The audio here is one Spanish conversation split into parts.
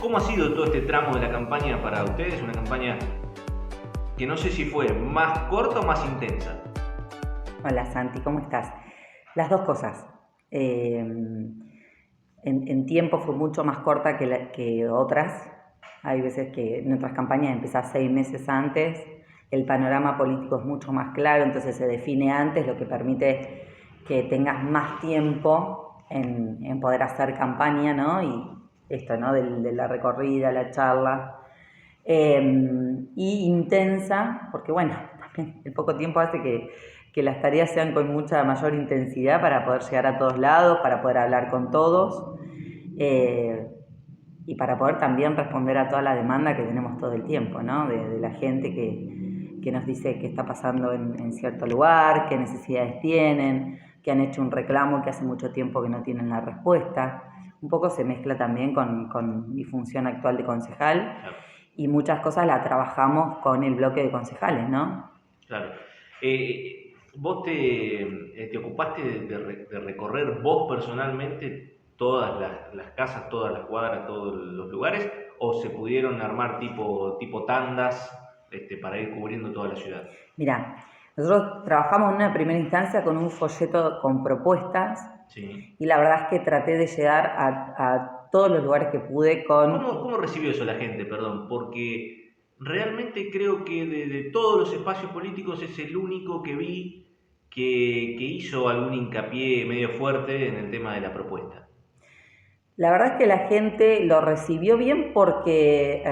¿Cómo ha sido todo este tramo de la campaña para ustedes? Una campaña que no sé si fue más corta o más intensa. Hola Santi, ¿cómo estás? Las dos cosas. En tiempo fue mucho más corta que otras. Hay veces que nuestras campañas empiezan 6 meses antes, el panorama político es mucho más claro, entonces se define antes, lo que permite que tengas más tiempo en poder hacer campaña, ¿no? Y esto, ¿no? De la recorrida, la charla. Y intensa, porque bueno, también el poco tiempo hace que las tareas sean con mucha mayor intensidad para poder llegar a todos lados, para poder hablar con todos y para poder también responder a toda la demanda que tenemos todo el tiempo, ¿no? De la gente que nos dice qué está pasando en cierto lugar, qué necesidades tienen, que han hecho un reclamo que hace mucho tiempo que no tienen la respuesta. Un poco se mezcla también con mi función actual de concejal. Claro. Y muchas cosas las trabajamos con el bloque de concejales, ¿no? Claro. ¿Vos te ocupaste de recorrer vos personalmente todas las casas, todas las cuadras, todos los lugares? ¿O se pudieron armar tipo tandas para ir cubriendo toda la ciudad? Mirá, nosotros trabajamos en una primera instancia con un folleto con propuestas. Sí. Y la verdad es que traté de llegar a todos los lugares que pude con... ¿Cómo recibió eso la gente? Perdón, porque realmente creo que de todos los espacios políticos es el único que vi que hizo algún hincapié medio fuerte en el tema de la propuesta. La verdad es que la gente lo recibió bien porque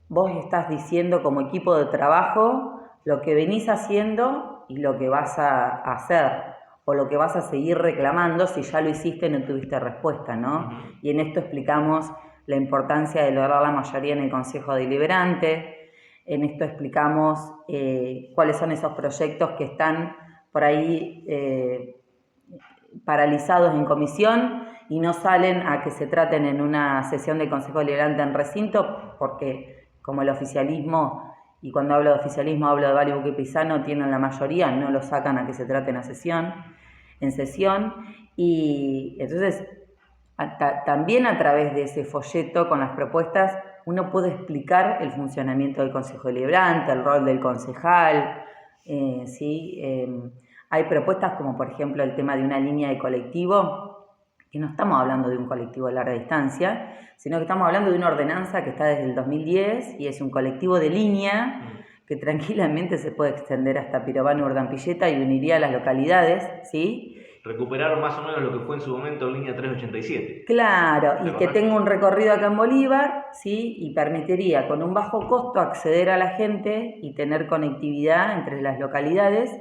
vos estás diciendo como equipo de trabajo lo que venís haciendo y lo que vas a hacer o lo que vas a seguir reclamando si ya lo hiciste y no tuviste respuesta, ¿no? Uh-huh. Y en esto explicamos la importancia de lograr la mayoría en el Consejo Deliberante, en esto explicamos cuáles son esos proyectos que están por ahí paralizados en comisión y no salen a que se traten en una sesión del Consejo Deliberante en recinto, porque como el oficialismo, y cuando hablo de oficialismo hablo de Valle Buque Pisano, tienen la mayoría, no lo sacan a que se trate en sesión, y entonces también a través de ese folleto con las propuestas uno puede explicar el funcionamiento del Consejo Deliberante, el rol del concejal, ¿sí? Hay propuestas como por ejemplo el tema de una línea de colectivo, que no estamos hablando de un colectivo de larga distancia, sino que estamos hablando de una ordenanza que está desde el 2010 y es un colectivo de línea que tranquilamente se puede extender hasta Pirobano, Urdampilleta y uniría a las localidades, ¿sí? Recuperaron más o menos lo que fue en su momento línea 387. Claro, y que tenga un recorrido acá en Bolívar, ¿sí? Y permitiría con un bajo costo acceder a la gente y tener conectividad entre las localidades,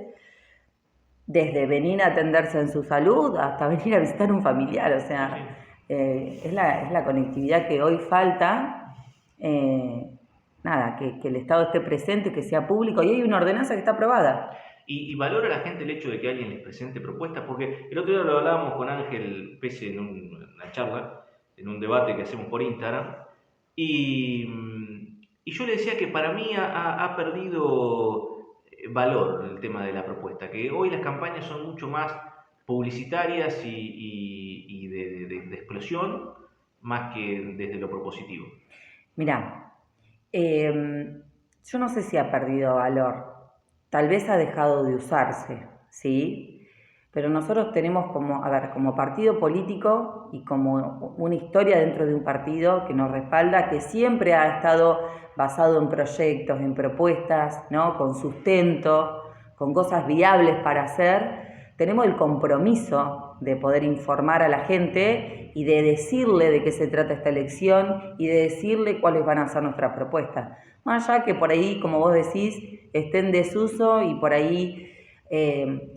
desde venir a atenderse en su salud hasta venir a visitar un familiar, o sea, es la conectividad que hoy falta, que el Estado esté presente, que sea público, y hay una ordenanza que está aprobada. Y valora la gente el hecho de que alguien les presente propuestas, porque el otro día lo hablábamos con Ángel Pese en una charla, en un debate que hacemos por Instagram, y yo le decía que para mí ha perdido valor el tema de la propuesta, que hoy las campañas son mucho más publicitarias y de explosión, más que desde lo propositivo. Mirá, yo no sé si ha perdido valor, tal vez ha dejado de usarse, ¿sí? Pero nosotros tenemos como partido político y como una historia dentro de un partido que nos respalda, que siempre ha estado basado en proyectos, en propuestas, ¿no? Con sustento, con cosas viables para hacer. Tenemos el compromiso de poder informar a la gente y de decirle de qué se trata esta elección y de decirle cuáles van a ser nuestras propuestas. Más allá que por ahí, como vos decís, esté en desuso y por ahí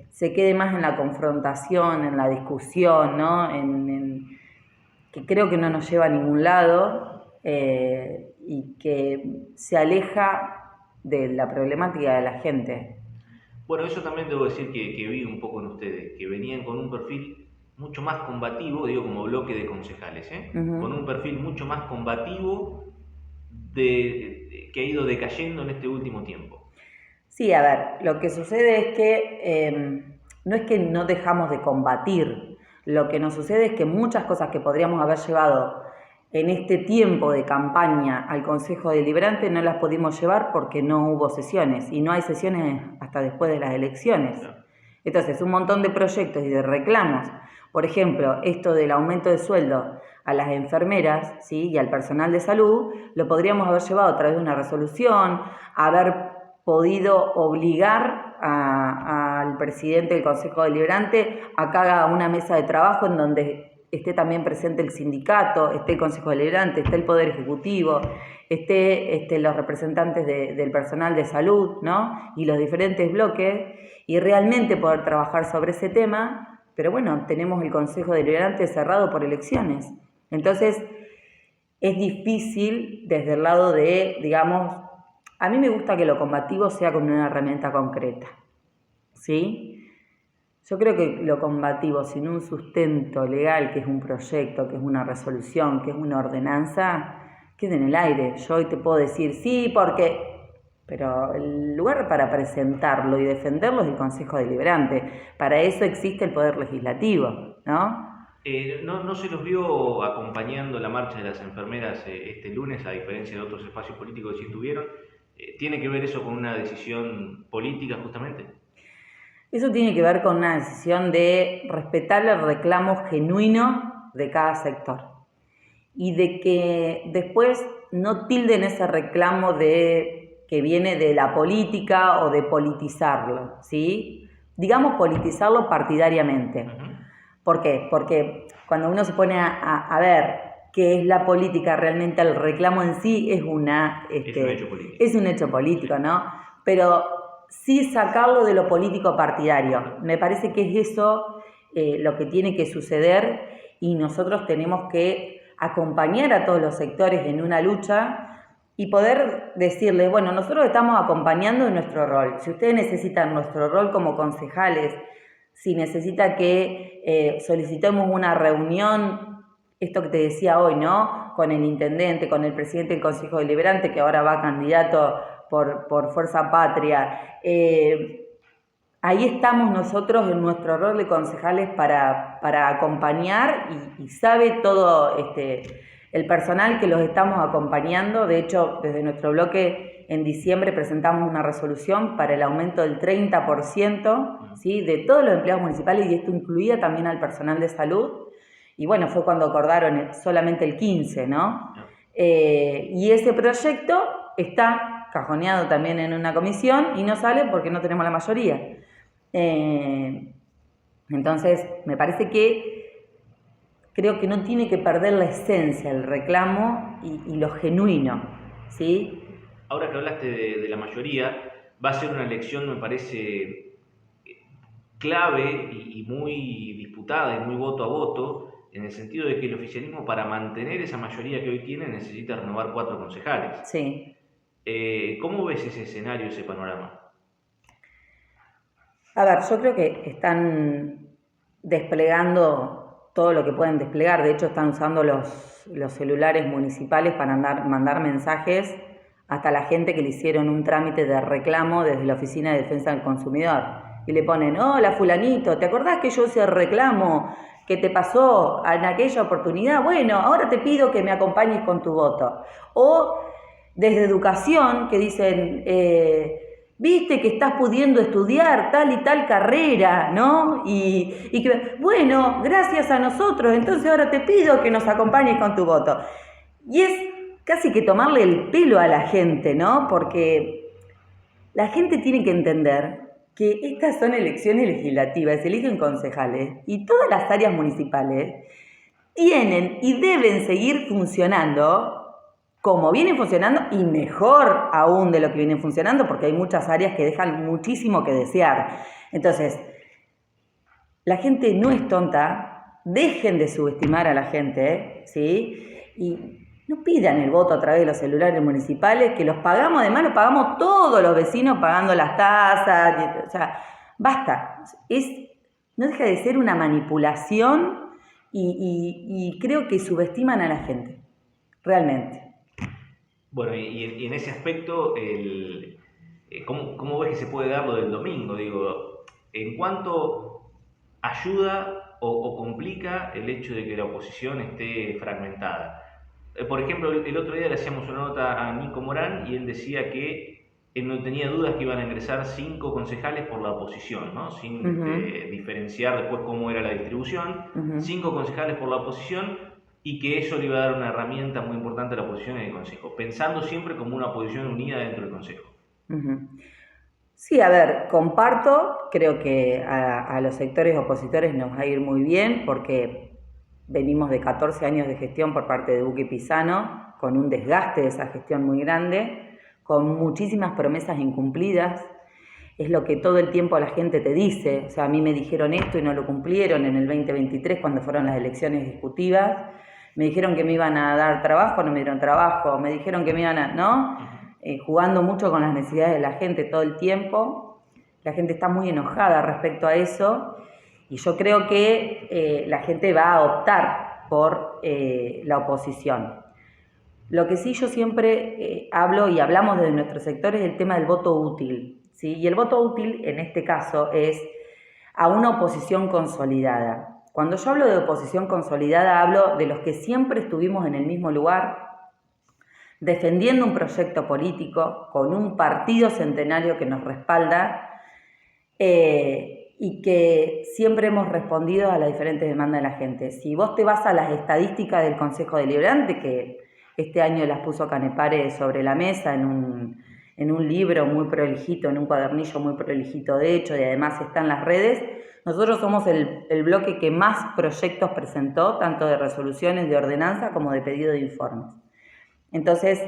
se quede más en la confrontación, en la discusión, ¿no? Que creo que no nos lleva a ningún lado y que se aleja de la problemática de la gente. Bueno, eso también debo decir que vi un poco en ustedes, que venían con un perfil mucho más combativo, digo como bloque de concejales, Uh-huh. con un perfil mucho más combativo que ha ido decayendo en este último tiempo. Sí, a ver, lo que sucede es que no es que no dejamos de combatir, lo que nos sucede es que muchas cosas que podríamos haber llevado en este tiempo de campaña al Consejo Deliberante no las pudimos llevar porque no hubo sesiones y no hay sesiones hasta después de las elecciones. Entonces, un montón de proyectos y de reclamos, por ejemplo, esto del aumento de sueldo a las enfermeras, ¿sí?, y al personal de salud, lo podríamos haber llevado a través de una resolución, haber podido obligar al presidente del Consejo Deliberante a que haga una mesa de trabajo en donde esté también presente el sindicato, esté el Consejo Deliberante, esté el Poder Ejecutivo, esté los representantes del personal de salud, ¿no?, y los diferentes bloques, y realmente poder trabajar sobre ese tema. Pero bueno, tenemos el Consejo Deliberante cerrado por elecciones. Entonces, es difícil desde el lado de, digamos, a mí me gusta que lo combativo sea con una herramienta concreta, ¿sí? Yo creo que lo combativo sin un sustento legal, que es un proyecto, que es una resolución, que es una ordenanza, queda en el aire. Yo hoy te puedo decir sí, porque... Pero el lugar para presentarlo y defenderlo es el Consejo Deliberante. Para eso existe el Poder Legislativo, ¿no? ¿No se los vio acompañando la marcha de las enfermeras este lunes, a diferencia de otros espacios políticos que sí estuvieron? ¿Tiene que ver eso con una decisión política justamente? Eso tiene que ver con una decisión de respetar el reclamo genuino de cada sector y de que después no tilden ese reclamo que viene de la política o de politizarlo, ¿sí? Digamos politizarlo partidariamente. ¿Por qué? Porque cuando uno se pone a ver qué es la política, realmente el reclamo en sí es un hecho político. Es un hecho político, ¿no? Pero sí sacarlo de lo político partidario. Me parece que es eso lo que tiene que suceder, y nosotros tenemos que acompañar a todos los sectores en una lucha y poder decirles, bueno, nosotros estamos acompañando en nuestro rol. Si ustedes necesitan nuestro rol como concejales, si necesita que solicitemos una reunión, esto que te decía hoy, ¿no?, con el intendente, con el presidente del Consejo Deliberante, que ahora va candidato por Fuerza Patria, ahí estamos nosotros en nuestro rol de concejales para acompañar, y sabe todo el personal que los estamos acompañando. De hecho, desde nuestro bloque en diciembre presentamos una resolución para el aumento del 30%, ¿sí?, de todos los empleados municipales, y esto incluía también al personal de salud. Y bueno, fue cuando acordaron solamente el 15%, ¿no? Y ese proyecto está cajoneado también en una comisión y no sale porque no tenemos la mayoría. Entonces, me parece que creo que no tiene que perder la esencia, el reclamo y lo genuino, ¿sí? Ahora que hablaste de la mayoría, va a ser una elección, me parece, clave y muy disputada y muy voto a voto, en el sentido de que el oficialismo, para mantener esa mayoría que hoy tiene, necesita renovar 4 concejales. Sí. ¿Cómo ves ese escenario, ese panorama? A ver, yo creo que están desplegando todo lo que pueden desplegar. De hecho, están usando los celulares municipales para mandar mensajes hasta la gente que le hicieron un trámite de reclamo desde la Oficina de Defensa del Consumidor. Y le ponen, hola fulanito, ¿te acordás que yo hice el reclamo que te pasó en aquella oportunidad? Bueno, ahora te pido que me acompañes con tu voto. O desde Educación, que dicen, viste que estás pudiendo estudiar tal y tal carrera, ¿no? Y que, bueno, gracias a nosotros, entonces ahora te pido que nos acompañes con tu voto. Y es casi que tomarle el pelo a la gente, ¿no? Porque la gente tiene que entender que estas son elecciones legislativas, se eligen concejales, y todas las áreas municipales tienen y deben seguir funcionando como vienen funcionando, y mejor aún de lo que vienen funcionando, porque hay muchas áreas que dejan muchísimo que desear. Entonces, la gente no es tonta, dejen de subestimar a la gente, ¿sí? Y no pidan el voto a través de los celulares municipales, que los pagamos, además los pagamos todos los vecinos pagando las tasas, o sea, basta. No deja de ser una manipulación, y creo que subestiman a la gente, realmente. Bueno, y en ese aspecto, ¿cómo ves que se puede dar lo del domingo? Digo, ¿en cuánto ayuda o complica el hecho de que la oposición esté fragmentada? Por ejemplo, el otro día le hacíamos una nota a Nico Morán y él decía que él no tenía dudas que iban a ingresar 5 concejales por la oposición, ¿no? Sin diferenciar después cómo era la distribución. 5 concejales por la oposición y que eso le iba a dar una herramienta muy importante a la oposición en el Consejo, pensando siempre como una oposición unida dentro del Consejo. Sí, a ver, comparto, creo que a los sectores opositores nos va a ir muy bien porque venimos de 14 años de gestión por parte de Duque y Pizano, con un desgaste de esa gestión muy grande, con muchísimas promesas incumplidas. Es lo que todo el tiempo la gente te dice. O sea, a mí me dijeron esto y no lo cumplieron en el 2023 cuando fueron las elecciones ejecutivas. Me dijeron que me iban a dar trabajo, no me dieron trabajo. Me dijeron que me iban a... ¿no? Jugando mucho con las necesidades de la gente todo el tiempo. La gente está muy enojada respecto a eso y yo creo que la gente va a optar por la oposición. Lo que sí yo siempre hablo y hablamos de nuestro sector es el tema del voto útil, ¿sí? Y el voto útil en este caso es a una oposición consolidada. Cuando yo hablo de oposición consolidada hablo de los que siempre estuvimos en el mismo lugar, defendiendo un proyecto político, con un partido centenario que nos respalda y que siempre hemos respondido a las diferentes demandas de la gente. Si vos te vas a las estadísticas del Consejo Deliberante, que este año las puso Canepare sobre la mesa en un libro muy prolijito, en un cuadernillo muy prolijito de hecho, y además está en las redes, nosotros somos el bloque que más proyectos presentó, tanto de resoluciones, de ordenanza, como de pedido de informes. Entonces,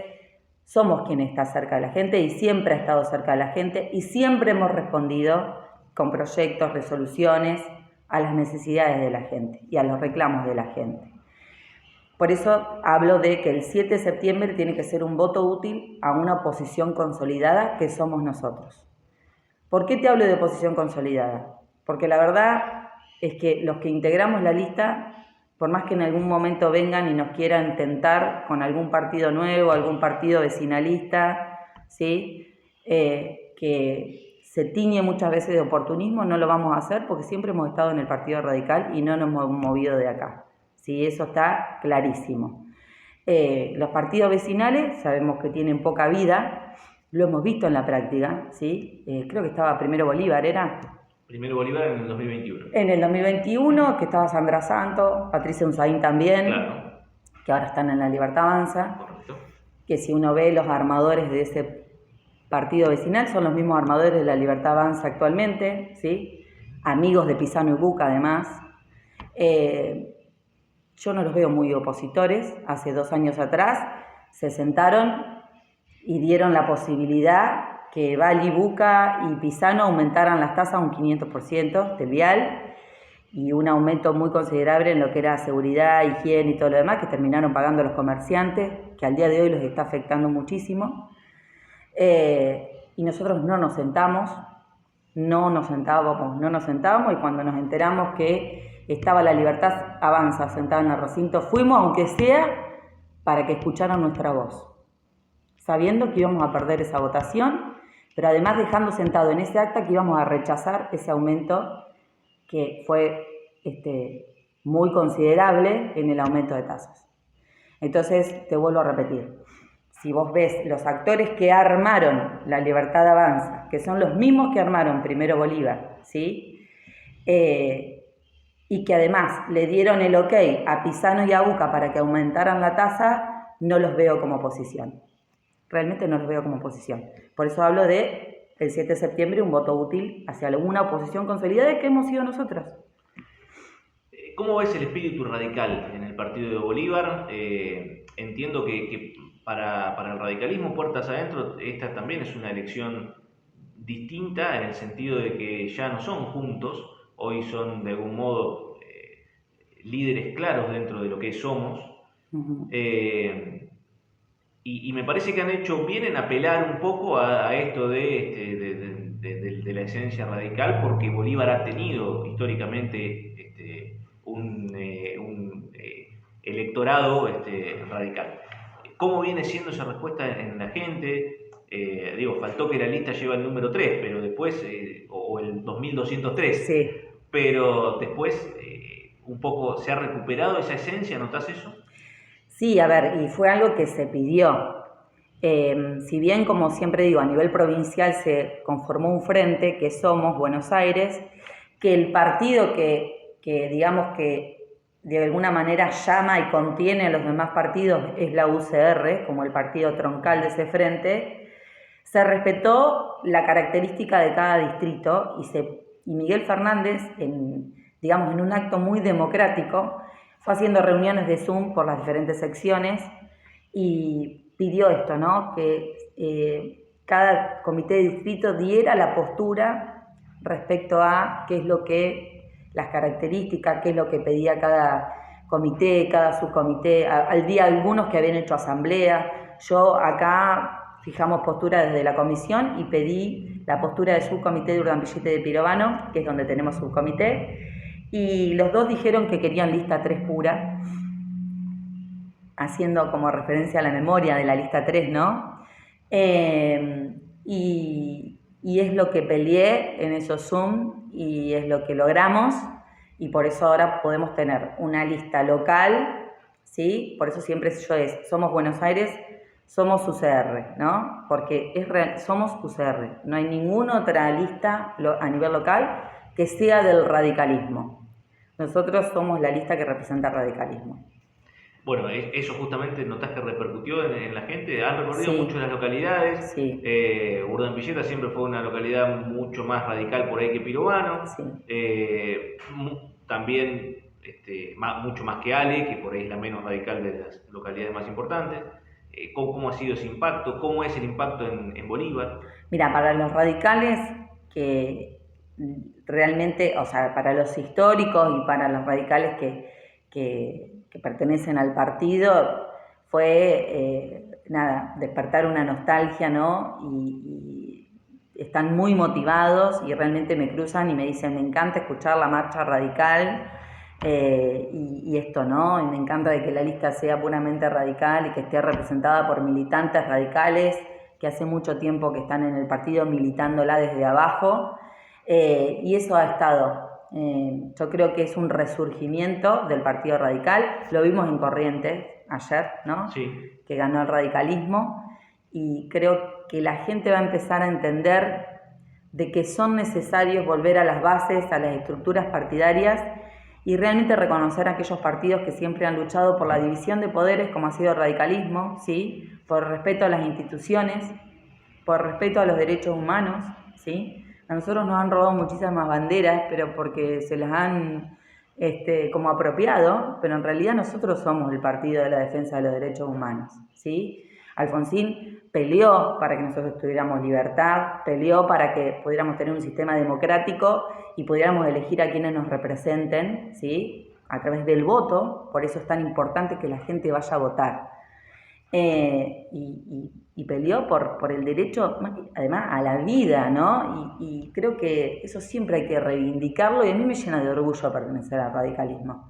somos quien está cerca de la gente y siempre ha estado cerca de la gente y siempre hemos respondido con proyectos, resoluciones a las necesidades de la gente y a los reclamos de la gente. Por eso hablo de que el 7 de septiembre tiene que ser un voto útil a una oposición consolidada que somos nosotros. ¿Por qué te hablo de oposición consolidada? Porque la verdad es que los que integramos la lista, por más que en algún momento vengan y nos quieran tentar con algún partido nuevo, algún partido vecinalista, ¿sí? Que se tiñe muchas veces de oportunismo, no lo vamos a hacer porque siempre hemos estado en el Partido Radical y no nos hemos movido de acá, ¿sí? Eso está clarísimo. Los partidos vecinales sabemos que tienen poca vida, lo hemos visto en la práctica, ¿sí? Creo que estaba Primero Bolívar, ¿era? Primero Bolívar en el 2021. En el 2021, que estaba Sandra Santo, Patricia Unzaín también, claro, que ahora están en la Libertad Avanza. Correcto. Que si uno ve los armadores de ese partido vecinal, son los mismos armadores de la Libertad Avanza actualmente, ¿sí? Amigos de Pizano y Buca, además. Yo no los veo muy opositores. Hace 2 años atrás se sentaron y dieron la posibilidad que Valli, Buca y Pizano aumentaran las tasas un 500% del vial y un aumento muy considerable en lo que era seguridad, higiene y todo lo demás, que terminaron pagando los comerciantes, que al día de hoy los está afectando muchísimo. Y nosotros no nos sentábamos, y cuando nos enteramos que estaba la Libertad Avanza sentada en el recinto, fuimos, aunque sea, para que escucharan nuestra voz, sabiendo que íbamos a perder esa votación, pero además dejando sentado en ese acta que íbamos a rechazar ese aumento que fue muy considerable en el aumento de tasas. Entonces, te vuelvo a repetir, si vos ves los actores que armaron la Libertad Avanza, que son los mismos que armaron Primero Bolívar, ¿sí? Y que además le dieron el ok a Pizano y a Buca para que aumentaran la tasa, no los veo como oposición. Realmente no los veo como oposición. Por eso hablo de el 7 de septiembre, un voto útil hacia una oposición consolidada que hemos sido nosotros. ¿Cómo ves el espíritu radical en el partido de Bolívar? Entiendo que para el radicalismo, puertas adentro, esta también es una elección distinta en el sentido de que ya no son juntos, hoy son de algún modo líderes claros dentro de lo que somos. Uh-huh. Y me parece que han hecho bien en apelar un poco a esto de la esencia radical, porque Bolívar ha tenido históricamente un electorado radical. ¿Cómo viene siendo esa respuesta en la gente? Faltó que la lista lleva el número 3, pero después, o el 2203, sí. Pero después un poco se ha recuperado esa esencia, ¿notás eso? Sí, a ver, y fue algo que se pidió. Si bien, como siempre digo, a nivel provincial se conformó un frente, que somos Buenos Aires, que el partido que digamos que de alguna manera llama y contiene a los demás partidos es la UCR, como el partido troncal de ese frente, se respetó la característica de cada distrito y Miguel Fernández, digamos, en un acto muy democrático, fue haciendo reuniones de Zoom por las diferentes secciones y pidió esto, ¿no? Que cada comité de distrito diera la postura respecto a qué es lo que, las características, qué es lo que pedía cada comité, cada subcomité. Al día algunos que habían hecho asamblea. Yo acá fijamos postura desde la comisión y pedí la postura del subcomité de Urdambillete de Pirovano, que es donde tenemos subcomité, y los dos dijeron que querían lista 3 pura, haciendo como referencia a la memoria de la lista 3, ¿no? Y es lo que peleé en esos Zoom y es lo que logramos y por eso ahora podemos tener una lista local, ¿sí? Por eso siempre somos Buenos Aires, somos UCR, ¿no? Porque somos UCR, no hay ninguna otra lista a nivel local que sea del radicalismo. Nosotros somos la lista que representa el radicalismo. Bueno, eso justamente notás que repercutió en la gente, han recorrido Sí, mucho las localidades, sí, Urdambilleta siempre fue una localidad mucho más radical por ahí que Pirovano, sí. también mucho más que Ale, que por ahí es la menos radical de las localidades más importantes. ¿Cómo ha sido ese impacto? ¿Cómo es el impacto en Bolívar? Mira, para los radicales que realmente, o sea, para los históricos y para los radicales que pertenecen al partido, fue, despertar una nostalgia, ¿no? Y están muy motivados y realmente me cruzan y me dicen, me encanta escuchar la marcha radical y esto, ¿no? Y me encanta de que la lista sea puramente radical y que esté representada por militantes radicales que hace mucho tiempo que están en el partido militándola desde abajo, y eso ha estado. Yo creo que es un resurgimiento del Partido Radical, lo vimos en Corrientes ayer, ¿no? Sí. Que ganó el radicalismo, y creo que la gente va a empezar a entender de que son necesarios volver a las bases, a las estructuras partidarias, y realmente reconocer a aquellos partidos que siempre han luchado por la división de poderes, como ha sido el radicalismo, ¿sí? Por respeto a las instituciones, por respeto a los derechos humanos, ¿sí? A nosotros nos han robado muchísimas banderas, pero porque se las han como apropiado, pero en realidad nosotros somos el partido de la defensa de los derechos humanos, ¿sí? Alfonsín peleó para que nosotros tuviéramos libertad, peleó para que pudiéramos tener un sistema democrático y pudiéramos elegir a quienes nos representen, ¿sí? A través del voto, por eso es tan importante que la gente vaya a votar. Y peleó por el derecho, además, a la vida, ¿no? Y creo que eso siempre hay que reivindicarlo y a mí me llena de orgullo pertenecer al radicalismo.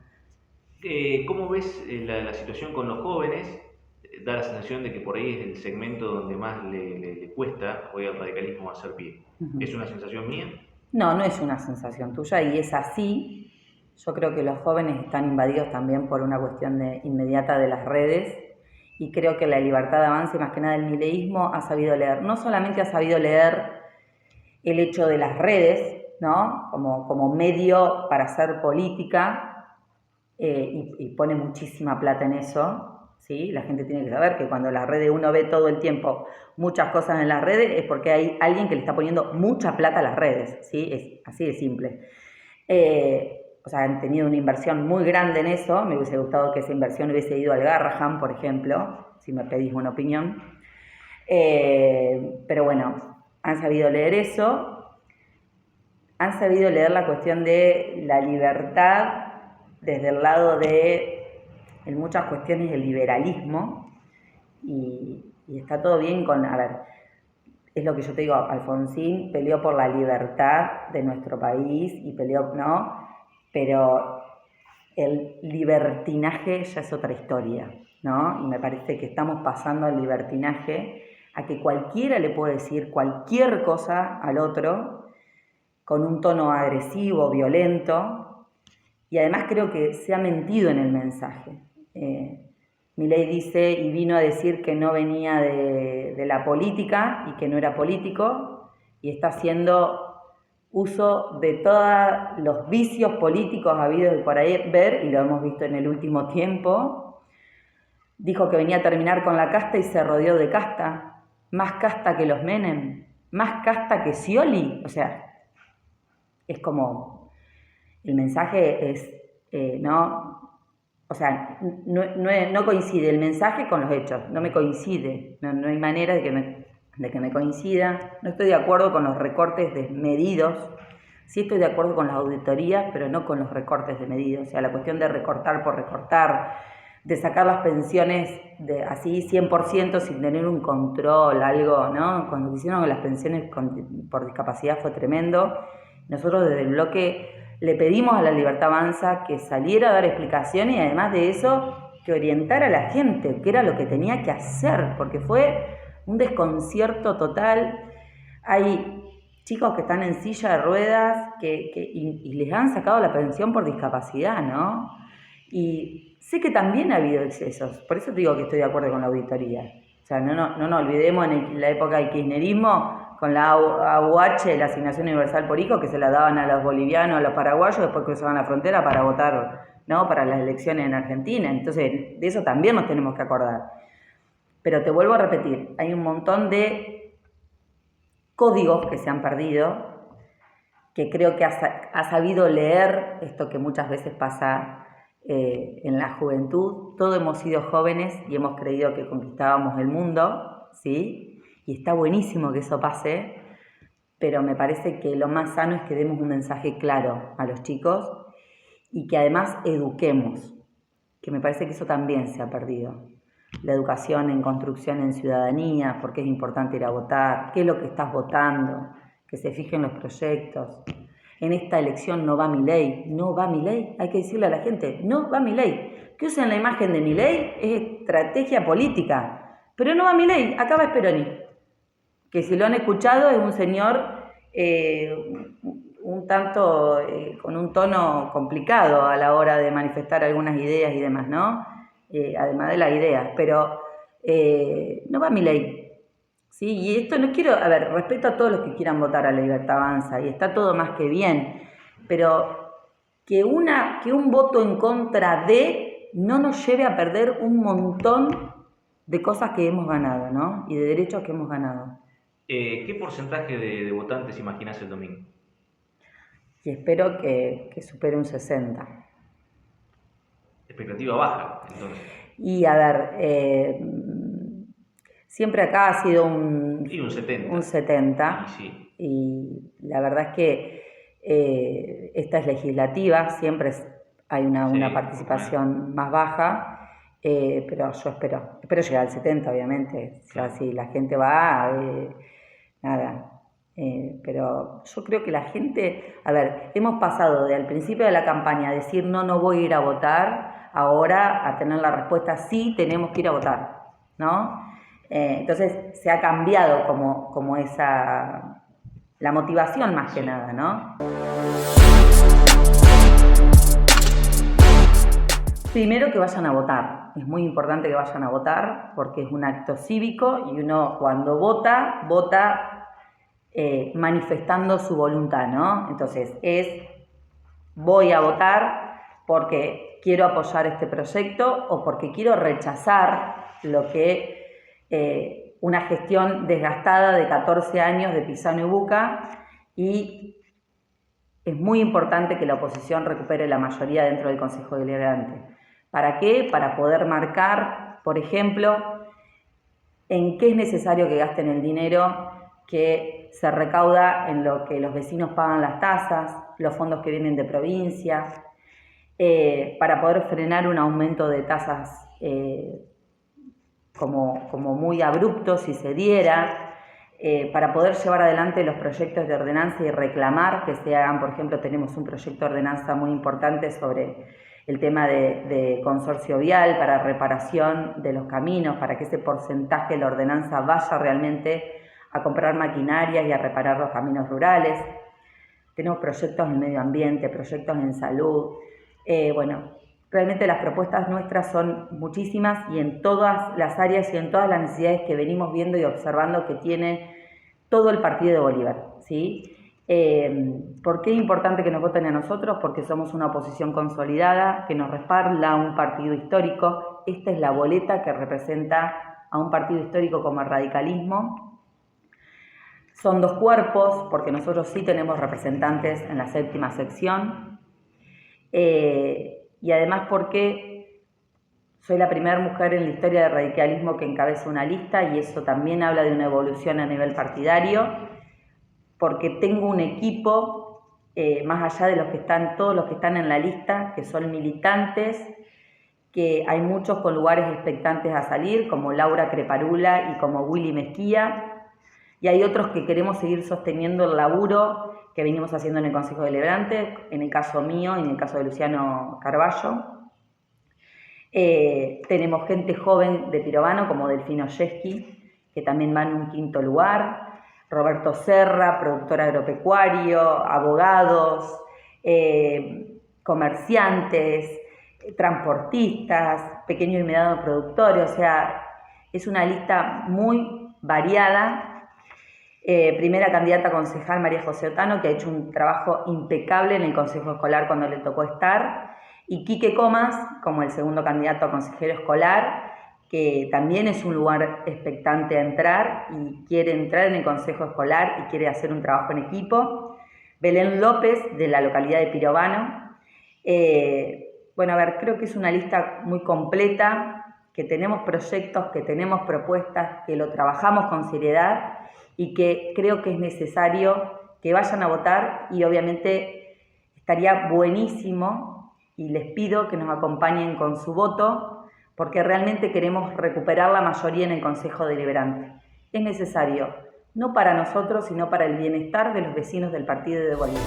¿Cómo ves la situación con los jóvenes? Da la sensación de que por ahí es el segmento donde más le cuesta hoy al radicalismo hacer pie. ¿Es una sensación mía? No, no es una sensación tuya y es así. Yo creo que los jóvenes están invadidos también por una cuestión inmediata de las redes y creo que la libertad de avance, más que nada el mileísmo, ha sabido leer. No solamente ha sabido leer el hecho de las redes, ¿no? Como medio para hacer política, y pone muchísima plata en eso, ¿sí? La gente tiene que saber que cuando las redes uno ve todo el tiempo muchas cosas en las redes es porque hay alguien que le está poniendo mucha plata a las redes, ¿sí? Es así de simple. O sea, han tenido una inversión muy grande en eso. Me hubiese gustado que esa inversión hubiese ido al Garrahan, por ejemplo, si me pedís una opinión. Pero bueno, han sabido leer eso, han sabido leer la cuestión de la libertad desde el lado de, en muchas cuestiones, el liberalismo, y está todo bien a ver, es lo que yo te digo, Alfonsín peleó por la libertad de nuestro país y peleó, ¿no? Pero el libertinaje ya es otra historia, ¿no? Y me parece que estamos pasando al libertinaje, a que cualquiera le puede decir cualquier cosa al otro con un tono agresivo, violento, y además creo que se ha mentido en el mensaje. Milei dice y vino a decir que no venía de la política y que no era político y está haciendo uso de todos los vicios políticos habidos y por ahí ver, y lo hemos visto en el último tiempo. Dijo que venía a terminar con la casta y se rodeó de casta, más casta que los Menem, más casta que Scioli. O sea, es como, el mensaje es, no, o sea, no coincide el mensaje con los hechos, no me coincide, no hay manera de que me coincida. No estoy de acuerdo con los recortes desmedidos, sí estoy de acuerdo con las auditorías, pero no con los recortes desmedidos. O sea, la cuestión de recortar por recortar, de sacar las pensiones de así 100% sin tener un control, algo, ¿no? Cuando hicieron las pensiones por discapacidad fue tremendo. Nosotros desde el bloque le pedimos a La Libertad Avanza que saliera a dar explicaciones y además de eso que orientara a la gente, que era lo que tenía que hacer, porque fue un desconcierto total. Hay chicos que están en silla de ruedas y les han sacado la pensión por discapacidad, ¿no? Y sé que también ha habido excesos, por eso te digo que estoy de acuerdo con la auditoría. O sea, no nos olvidemos en la época del kirchnerismo, con la AUH, la Asignación Universal por Hijo, que se la daban a los bolivianos, a los paraguayos, después cruzaban la frontera para votar, ¿no?, para las elecciones en Argentina. Entonces, de eso también nos tenemos que acordar. Pero te vuelvo a repetir, hay un montón de códigos que se han perdido, que creo que ha sabido leer esto que muchas veces pasa en la juventud. Todos hemos sido jóvenes y hemos creído que conquistábamos el mundo, ¿sí? Y está buenísimo que eso pase, pero me parece que lo más sano es que demos un mensaje claro a los chicos y que además eduquemos, que me parece que eso también se ha perdido. La educación en construcción en ciudadanía, por qué es importante ir a votar, qué es lo que estás votando, que se fijen los proyectos. En esta elección no va Milei, no va Milei, hay que decirle a la gente, no va Milei. Que usen la imagen de Milei es estrategia política, pero no va Milei, acá va Speroni, que si lo han escuchado es un señor un tanto con un tono complicado a la hora de manifestar algunas ideas y demás, ¿no? Además de las ideas, pero no va Milei, ¿sí? Y esto no quiero, a ver, respeto a todos los que quieran votar a La Libertad Avanza y está todo más que bien, pero que un voto en contra de no nos lleve a perder un montón de cosas que hemos ganado, ¿no? Y de derechos que hemos ganado. ¿Qué porcentaje de votantes imaginás el domingo? Y espero que supere un 60. Expectativa baja, entonces. Y a ver, siempre acá ha sido un 70. Un 70. Sí. Y la verdad es que esta es legislativa, siempre hay una participación más baja. Pero yo espero llegar al 70, obviamente. O sea, si la gente va, nada. Pero yo creo que la gente, a ver, hemos pasado de al principio de la campaña a decir no voy a ir a votar, ahora a tener la respuesta sí, tenemos que ir a votar, ¿no? Entonces se ha cambiado como esa, la motivación más que nada, ¿no? Primero que vayan a votar, es muy importante que vayan a votar porque es un acto cívico y uno cuando vota manifestando su voluntad, ¿no? Entonces voy a votar porque quiero apoyar este proyecto o porque quiero rechazar lo que una gestión desgastada de 14 años de Pisano y Bucca, y es muy importante que la oposición recupere la mayoría dentro del Consejo Deliberante. ¿Para qué? Para poder marcar, por ejemplo, en qué es necesario que gasten el dinero que se recauda en lo que los vecinos pagan las tasas, los fondos que vienen de provincia, para poder frenar un aumento de tasas como muy abrupto si se diera, para poder llevar adelante los proyectos de ordenanza y reclamar que se hagan. Por ejemplo, tenemos un proyecto de ordenanza muy importante sobre el tema de consorcio vial para reparación de los caminos, para que ese porcentaje de la ordenanza vaya realmente a comprar maquinarias y a reparar los caminos rurales. Tenemos proyectos en medio ambiente, proyectos en salud. Bueno, realmente las propuestas nuestras son muchísimas y en todas las áreas y en todas las necesidades que venimos viendo y observando que tiene todo el partido de Bolívar, ¿sí? ¿Por qué es importante que nos voten a nosotros? Porque somos una oposición consolidada, que nos respalda un partido histórico. Esta es la boleta que representa a un partido histórico como el radicalismo. Son 2 cuerpos, porque nosotros sí tenemos representantes en la 7ª sección. Y además porque soy la primera mujer en la historia del radicalismo que encabeza una lista y eso también habla de una evolución a nivel partidario, porque tengo un equipo, más allá de los que están, todos los que están en la lista, que son militantes, que hay muchos con lugares expectantes a salir, como Laura Creparula y como Willy Mezquía, y hay otros que queremos seguir sosteniendo el laburo que venimos haciendo en el Consejo Deliberante, en el caso mío y en el caso de Luciano Carballo. Tenemos gente joven de Pirovano, como Delfino Yeschi, que también va en un 5º lugar, Roberto Serra, productor agropecuario, abogados, comerciantes, transportistas, pequeños y medianos productores, o sea, es una lista muy variada. Primera candidata a concejal María José Otano, que ha hecho un trabajo impecable en el Consejo Escolar cuando le tocó estar, y Quique Comas como el segundo candidato a consejero escolar, que también es un lugar expectante a entrar y quiere entrar en el Consejo Escolar y quiere hacer un trabajo en equipo. Belén López, de la localidad de Pirovano. Bueno, a ver, creo que es una lista muy completa, que tenemos proyectos, que tenemos propuestas, que lo trabajamos con seriedad y que creo que es necesario que vayan a votar y obviamente estaría buenísimo y les pido que nos acompañen con su voto porque realmente queremos recuperar la mayoría en el Consejo Deliberante. Es necesario, no para nosotros, sino para el bienestar de los vecinos del partido de Bolívar.